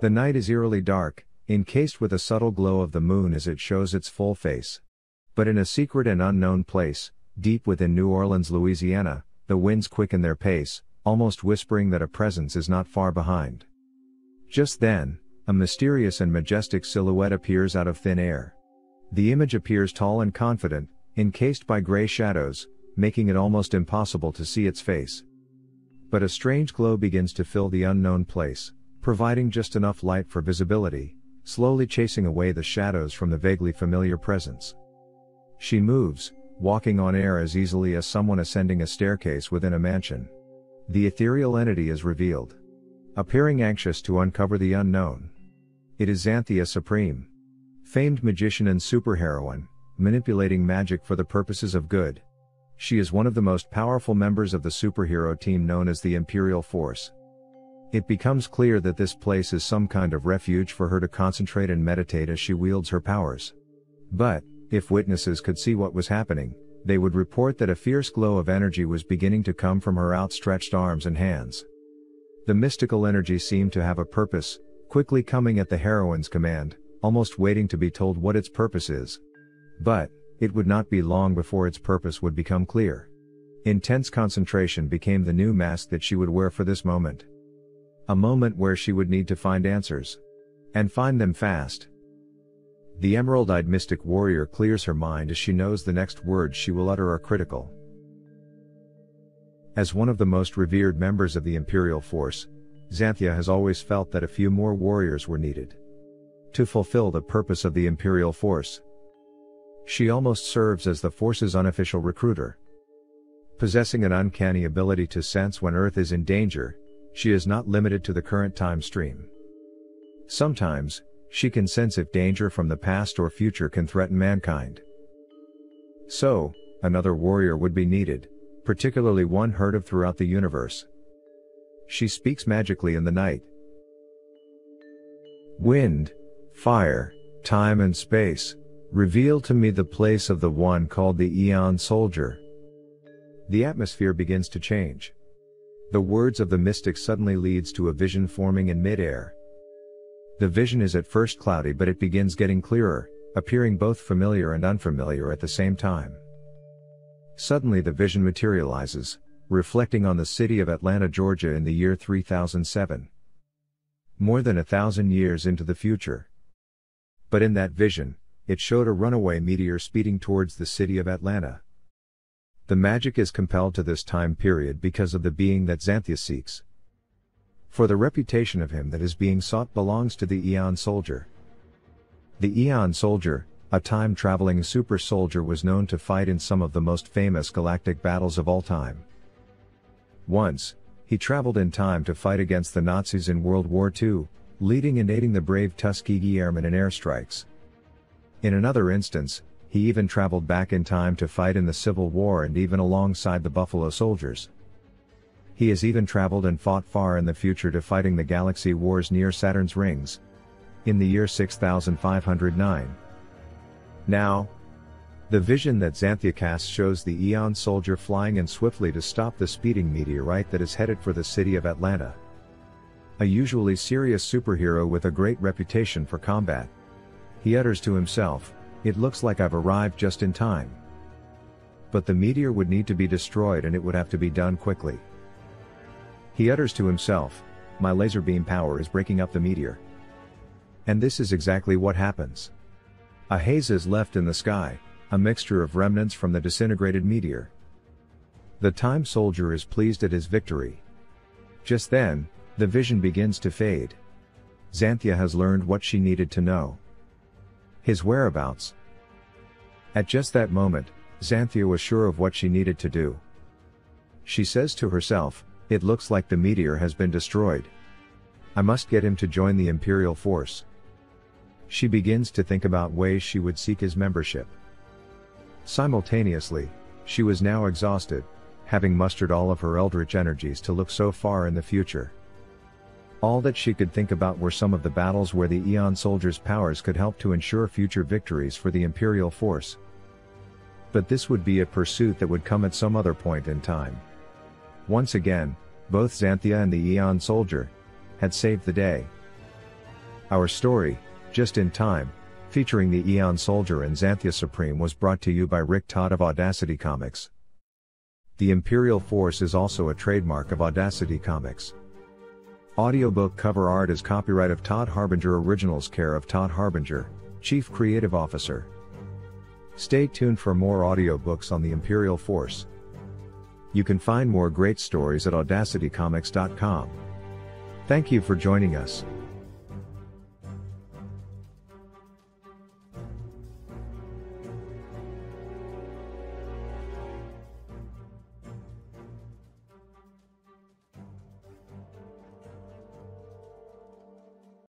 The night is eerily dark, encased with a subtle glow of the moon as it shows its full face. But in a secret and unknown place, deep within New Orleans, Louisiana, the winds quicken their pace, almost whispering that a presence is not far behind. Just then, a mysterious and majestic silhouette appears out of thin air. The image appears tall and confident, encased by gray shadows, making it almost impossible to see its face. But a strange glow begins to fill the unknown place, providing just enough light for visibility, slowly chasing away the shadows from the vaguely familiar presence. She moves, walking on air as easily as someone ascending a staircase within a mansion. The ethereal entity is revealed, appearing anxious to uncover the unknown. It is Zanthya Supreme, famed magician and superheroine, manipulating magic for the purposes of good. She is one of the most powerful members of the superhero team known as the Empyreal Force. It becomes clear that this place is some kind of refuge for her to concentrate and meditate as she wields her powers. But, if witnesses could see what was happening, they would report that a fierce glow of energy was beginning to come from her outstretched arms and hands. The mystical energy seemed to have a purpose, quickly coming at the heroine's command, almost waiting to be told what its purpose is. But, it would not be long before its purpose would become clear. Intense concentration became the new mask that she would wear for this moment. A moment where she would need to find answers. And find them fast. The emerald-eyed mystic warrior clears her mind as she knows the next words she will utter are critical. As one of the most revered members of the Empyreal Force, Zanthya has always felt that a few more warriors were needed to fulfill the purpose of the Empyreal Force. She almost serves as the Force's unofficial recruiter. Possessing an uncanny ability to sense when Earth is in danger, she is not limited to the current time stream. Sometimes, she can sense if danger from the past or future can threaten mankind. So, another warrior would be needed, particularly one heard of throughout the universe. She speaks magically in the night. Wind, fire, time and space, reveal to me the place of the one called the Aeon Soldier. The atmosphere begins to change. The words of the mystic suddenly leads to a vision forming in mid-air. The vision is at first cloudy, but it begins getting clearer, appearing both familiar and unfamiliar at the same time. Suddenly the vision materializes, reflecting on the city of Atlanta, Georgia in the year 3007. More than 1,000 years into the future. But in that vision, it showed a runaway meteor speeding towards the city of Atlanta. The magic is compelled to this time period because of the being that Zanthya seeks. For the reputation of him that is being sought belongs to the Aeon Soldier. The Aeon Soldier, a time-traveling super soldier, was known to fight in some of the most famous galactic battles of all time. Once, he traveled in time to fight against the Nazis in World War II, leading and aiding the brave Tuskegee Airmen in airstrikes. In another instance, he even traveled back in time to fight in the Civil War and even alongside the Buffalo Soldiers. He has even traveled and fought far in the future to fighting the galaxy wars near Saturn's rings. In the year 6509. Now, the vision that Zanthya casts shows the Aeon Soldier flying in swiftly to stop the speeding meteorite that is headed for the city of Atlanta. A usually serious superhero with a great reputation for combat. He utters to himself, "It looks like I've arrived just in time." But the meteor would need to be destroyed and it would have to be done quickly. He utters to himself, "My laser beam power is breaking up the meteor." And this is exactly what happens. A haze is left in the sky, a mixture of remnants from the disintegrated meteor. The time soldier is pleased at his victory. Just then, the vision begins to fade. Zanthya has learned what she needed to know. His whereabouts. At just that moment, Zanthya was sure of what she needed to do. She says to herself, "It looks like the meteor has been destroyed. I must get him to join the Empyreal Force." She begins to think about ways she would seek his membership. Simultaneously, she was now exhausted, having mustered all of her eldritch energies to look so far in the future. All that she could think about were some of the battles where the Aeon Soldier's powers could help to ensure future victories for the Empyreal Force. But this would be a pursuit that would come at some other point in time. Once again, both Zanthya and the Aeon Soldier had saved the day. Our story, Just in Time, featuring the Eon Soldier and Zanthya Supreme, was brought to you by Todd of Audacity Comics. The Empyreal Force is also a trademark of Audacity Comics. Audiobook cover art is copyright of Todd Harbinger, originals care of Todd Harbinger, Chief Creative Officer. Stay tuned for more audiobooks on the Empyreal Force. You can find more great stories at audacitycomics.com. Thank you for joining us.